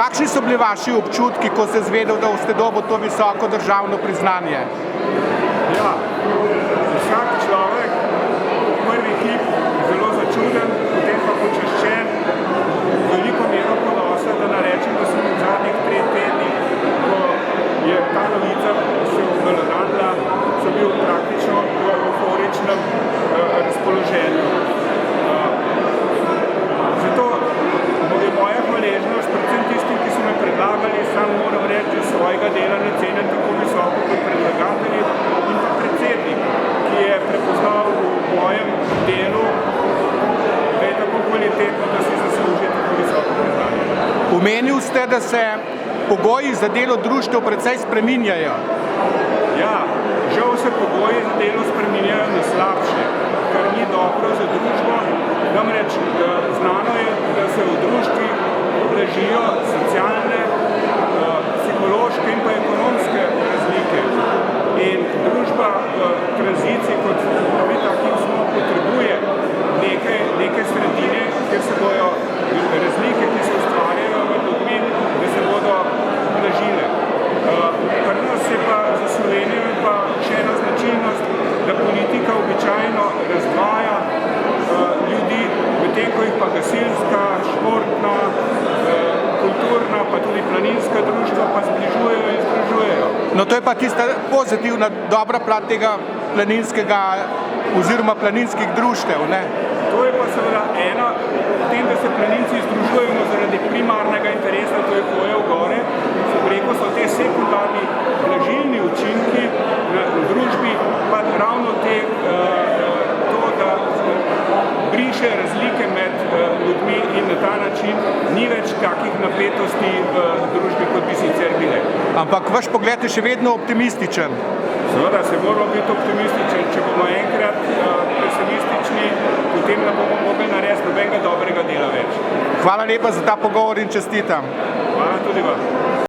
Kakšni so bili vaši občutki, ko ste zvedeli, da ste dobili to visoko državno priznanje? Ja, vsak človek v prvi hip zelo začuden, potem pa počaščen, veliko mero ponosa, da narečem, da sem v zadnjih 3 tednih, ko je ta novica se obelodadila, sem bil praktično v euforičnem razpoloženju. Zato je moja hvaležnost predvsem tistim, ki so me predlagali, sam moram reči, da svojega dela ne cenim tako visoko kot predlagatelji in pa predsednik, ki je prepoznal v mojem delu, da je tako kvalitetno, da si zasluži tako visoko priznanje. Omenil ste, da se pogoji za delo društev precej spreminjajo. Ja, žal se pogoji za delo spreminjajo na slabše, kar ni dobro za družbo. Namreč znano je, da se v društvih blažijo socialne, psihološke in pa ekonomske razlike. In družba v tranziciji, kot mi takim smo, potrebuje neke sredine, kjer se bojo razlike, ki se ustvarjajo med ljudmi, da se bodo blažile. Pri nas je pa za Slovenijo pa še ena značilnost, da politika običajno razdvaja ljudi, medtem ko jih pa gasilska, športna, kulturna, pa tudi planinska društva pa zbližujejo in združujejo. No, to je pa tista pozitivna, dobra plat tega planinskega oziroma planinskih društev, ne? To je pa seveda ena, v tem, da se planinci združujemo zaradi primarnega interesa, to je hoja v gore, so te sekundarni blažilni učinki v družbi, pa ravno to, da briše razlike med ljudmi in na ta način ni več takih napetosti v družbi, kot bi sicer bile. Ampak vaš pogled je še vedno optimističen. Seveda se moramo biti optimistični, če bomo enkrat pesimistični, potem ne bomo mogli narediti nobenega dobrega dela več. Hvala lepa za ta pogovor in čestitam. Hvala tudi vam.